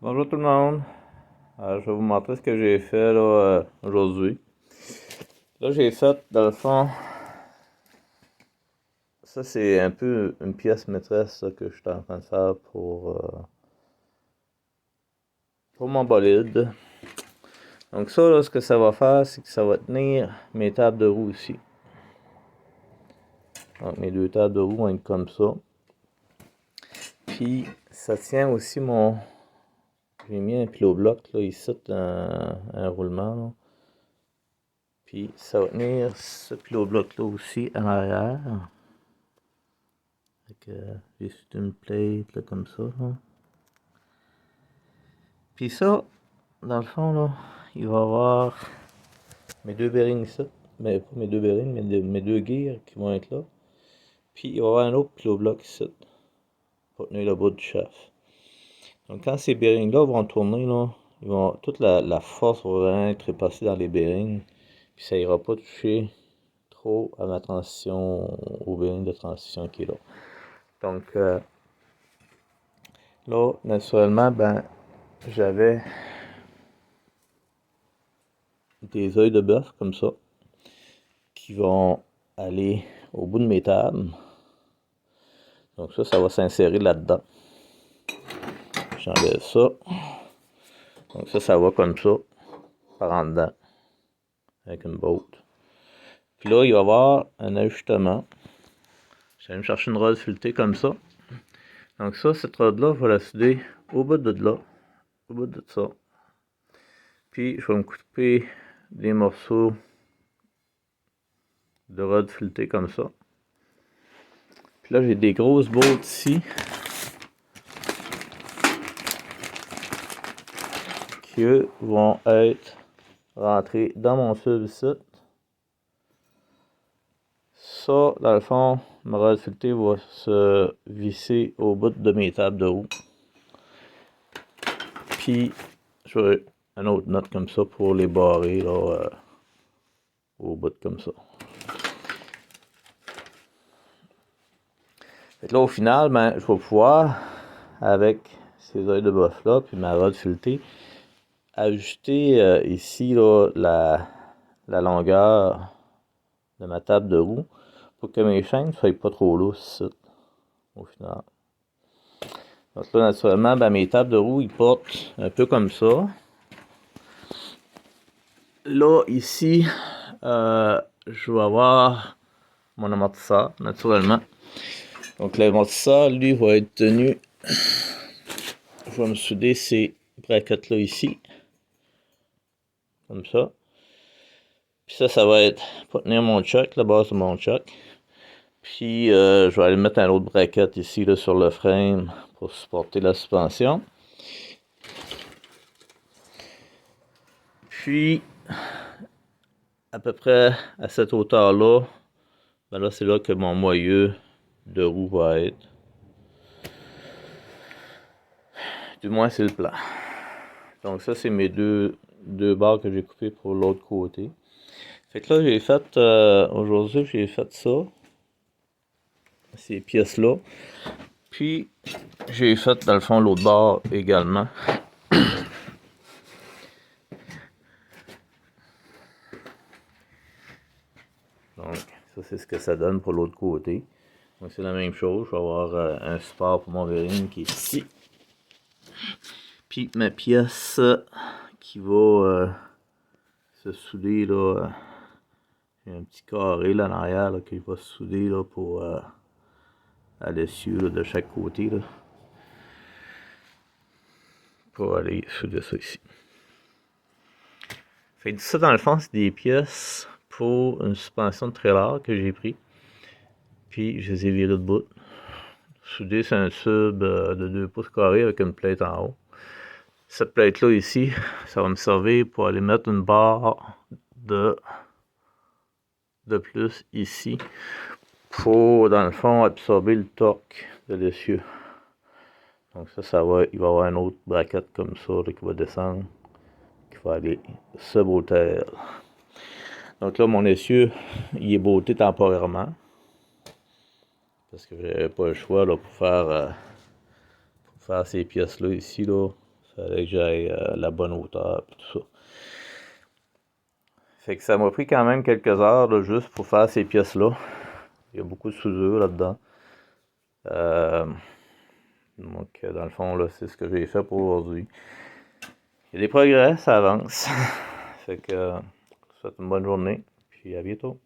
Bonjour tout le monde. Je vais vous montrer ce que j'ai fait là, aujourd'hui. Là, j'ai fait, dans le fond, ça c'est un peu une pièce maîtresse là, que je suis en train de faire pour mon bolide. Donc ça, là, ce que ça va faire, c'est que ça va tenir mes tables de roue ici. Donc mes deux tables de roue vont être comme ça. Puis ça tient aussi mon... J'ai mis un pilo-bloc là, ici, un roulement. Là. Puis ça va tenir ce pilo-bloc là aussi à l'arrière. J'ai juste une plate là, comme ça. Là. Puis ça, dans le fond, là, il va y avoir mes deux bearings ici. Mais pas mes deux bearings, mais mes deux gears qui vont être là. Puis il va y avoir un autre pilo-bloc ici pour tenir le bout du shaft. Donc quand ces bearings-là vont tourner, là, toute la force va vraiment être repassée dans les bearings. Puis ça ira pas toucher trop à ma transition, au bearing de transition qui est là. Donc là, naturellement, ben, j'avais des œils de bœuf comme ça qui vont aller au bout de mes tables. Donc ça va s'insérer là-dedans. J'enlève ça. Donc ça va comme ça, par en dedans, avec une botte. Puis là, il va y avoir un ajustement. Je vais me chercher une rod filetée comme ça. Donc ça, cette rod-là, je vais la souder au bout de là, au bout de ça. Puis je vais me couper des morceaux de rod filetée comme ça. Puis là, j'ai des grosses bottes ici. Qui eux vont être rentrés dans mon tube ici. Ça, dans le fond, ma rod filetée va se visser au bout de mes tables de roue. Puis, je vais une autre note comme ça pour les barrer là, au bout comme ça. Fait que là, au final, ben, je vais pouvoir, avec ces œils de bœuf là, puis ma rod filetée, ajuster ici là, la longueur de ma table de roue pour que mes chaînes ne soient pas trop lousses au final. Donc là, naturellement, ben, mes tables de roue, ils portent un peu comme ça. Là, ici, je vais avoir mon amortisseur, naturellement. Donc l'amortisseur, lui, va être tenu. Je vais me souder ces braquettes-là ici. Comme ça. Puis ça va être pour tenir mon choc, la base de mon choc. Puis je vais aller mettre un autre braquette ici là, sur le frame pour supporter la suspension. Puis à peu près à cette hauteur-là, ben là c'est là que mon moyeu de roue va être. Du moins c'est le plan. Donc ça c'est mes deux barres que j'ai coupées pour l'autre côté. Fait que là j'ai fait, aujourd'hui j'ai fait ça. Ces pièces-là. Puis j'ai fait dans le fond l'autre barre également. Donc ça c'est ce que ça donne pour l'autre côté. Donc c'est la même chose. Je vais avoir un support pour mon bearing qui est ici. Puis ma pièce qui va se souder là. J'ai un petit carré là en arrière là, qui va se souder là, pour à l'essieu de chaque côté. Là, pour aller souder ça ici. Fait que ça dans le fond c'est des pièces pour une suspension de trailer que j'ai pris. Puis je les ai virées de bout. Soudé, c'est un tube de 2 pouces carrés avec une plate en haut. Cette plate-là ici, ça va me servir pour aller mettre une barre de plus ici pour, dans le fond, absorber le torque de l'essieu. Donc ça va, il va y avoir une autre braquette comme ça là, qui va descendre, qui va aller se botter. Donc là, mon essieu, il est botté temporairement. Parce que j'avais pas le choix là, pour faire ces pièces-là ici. Là. Fallait que j'aille la bonne hauteur et tout ça. Fait que ça m'a pris quand même quelques heures là, juste pour faire ces pièces-là. Il y a beaucoup de soudure là-dedans. Donc, dans le fond, là, c'est ce que j'ai fait pour aujourd'hui. Il y a des progrès, ça avance. Fait que, je vous souhaite une bonne journée, puis à bientôt.